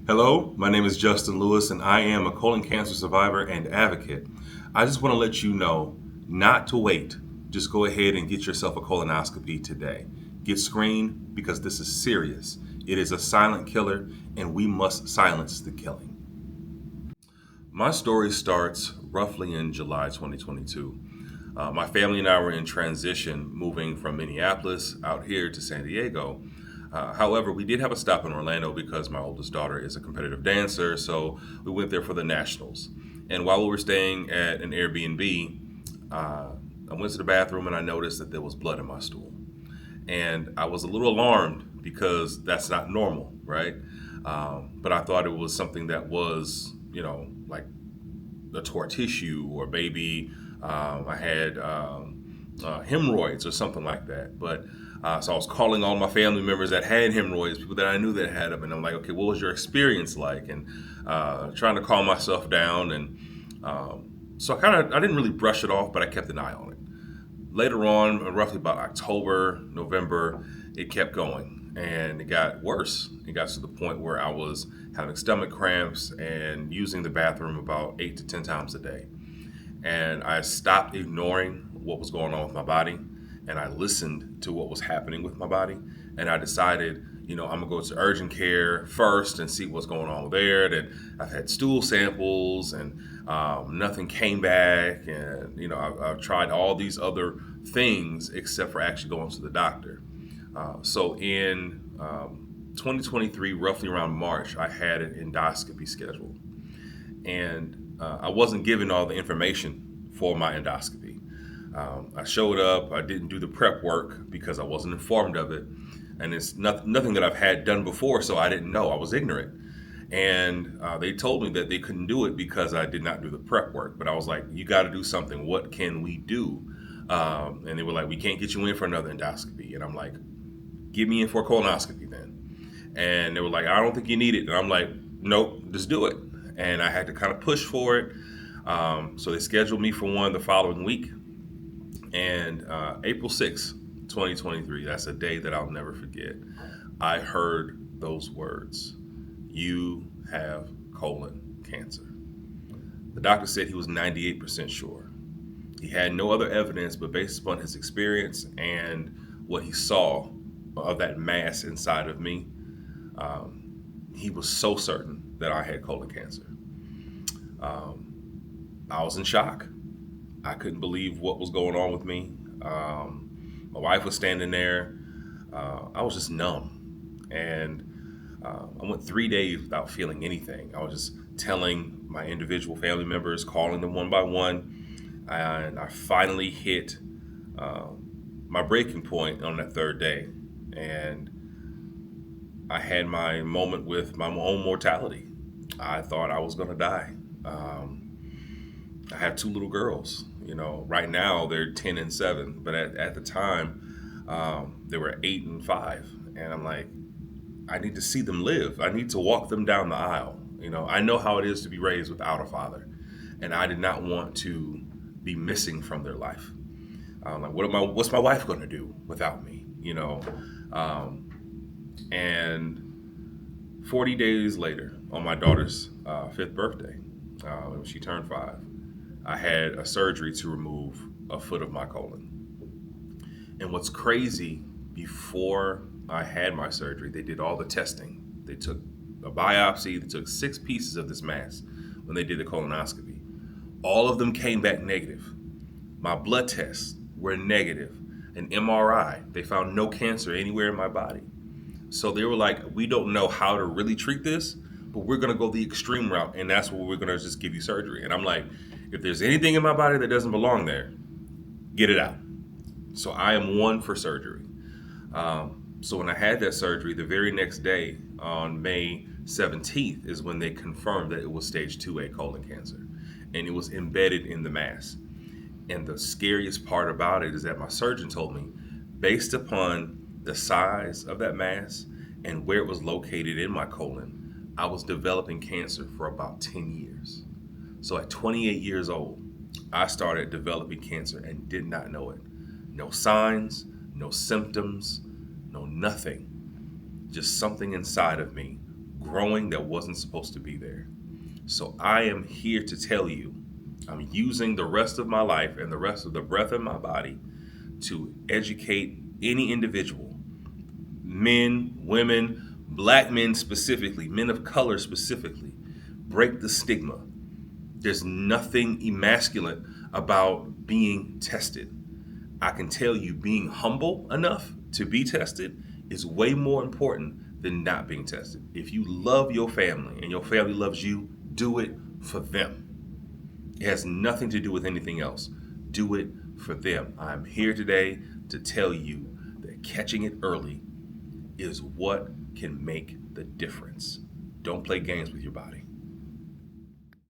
Hello, my name is Justin Lewis, and I am a colon cancer survivor and advocate. I just want to let you know not to wait. Just go ahead and get yourself a colonoscopy today. Get screened because this is serious. It is a silent killer, and we must silence the killing. My story starts roughly in July 2022. My family and I were in transition, moving from Minneapolis out here to San Diego. However, we did have a stop in Orlando because my oldest daughter is a competitive dancer, so we went there for the nationals. And while we were staying at an Airbnb, I went to the bathroom and I noticed that there was blood in my stool. And I was a little alarmed because that's not normal, right? But I thought it was something that was, like a tore tissue or maybe I had hemorrhoids or something like that. But so I was calling all my family members that had hemorrhoids, people that I knew that had them, and I'm like, okay, what was your experience like? And trying to calm myself down, and so I didn't really brush it off, but I kept an eye on it. Later on, roughly about October, November, it kept going, and it got worse. It got to the point where I was having stomach cramps and using the bathroom about 8 to 10 times a day. And I stopped ignoring what was going on with my body, and I listened to what was happening with my body, and I decided, I'm gonna go to urgent care first and see what's going on there. That I've had stool samples, and nothing came back, and I've tried all these other things except for actually going to the doctor. So in 2023, roughly around March, I had an endoscopy scheduled, and I wasn't given all the information for my endoscopy. I showed up. I didn't do the prep work because I wasn't informed of it, and it's nothing that I've had done before, so I didn't know. I was ignorant, and they told me that they couldn't do it because I did not do the prep work. But I was like, "You got to do something. What can we do?" And they were like, "We can't get you in for another endoscopy," and I'm like, "Get me in for a colonoscopy then." And they were like, "I don't think you need it," and I'm like, "Nope, just do it." And I had to kind of push for it. So they scheduled me for one the following week. And April 6th, 2023, that's a day that I'll never forget. I heard those words: "You have colon cancer." The doctor said he was 98% sure. He had no other evidence, but based upon his experience and what he saw of that mass inside of me, he was so certain that I had colon cancer. I was in shock. I couldn't believe what was going on with me. My wife was standing there. I was just numb. And I went 3 days without feeling anything. I was just telling my individual family members, calling them one by one. And I finally hit uh, my breaking point on that third day. And I had my moment with my own mortality. I thought I was going to die. I have two little girls. Right now they're 10 and 7, but at the time, they were 8 and 5. And I'm like, I need to see them live. I need to walk them down the aisle. I know how it is to be raised without a father, and I did not want to be missing from their life. Like, what's my wife going to do without me? Um, and 40 days later, on my daughter's fifth birthday, when she turned 5, I had a surgery to remove a foot of my colon. And what's crazy, before I had my surgery, they did all the testing. They took a biopsy, they took 6 pieces of this mass when they did the colonoscopy. All of them came back negative. My blood tests were negative. An MRI, they found no cancer anywhere in my body. So they were like, we don't know how to really treat this, but we're going to go the extreme route, and that's where we're going to just give you surgery. And I'm like, if there's anything in my body that doesn't belong there, get it out. So I am one for surgery. So when I had that surgery, the very next day, on May 17th, is when they confirmed that it was stage 2A colon cancer, and it was embedded in the mass. And the scariest part about it is that my surgeon told me, based upon the size of that mass and where it was located in my colon, I was developing cancer for about 10 years. So at 28 years old, I started developing cancer and did not know it. No signs, no symptoms, no nothing. Just something inside of me growing that wasn't supposed to be there. So I am here to tell you, I'm using the rest of my life and the rest of the breath in my body to educate any individual, men, women, black men specifically, men of color specifically. Break the stigma. There's nothing emasculate about being tested. I can tell you, being humble enough to be tested is way more important than not being tested. If you love your family and your family loves you, do it for them. It has nothing to do with anything else. Do it for them. I'm here today to tell you that catching it early is what can make the difference. Don't play games with your body.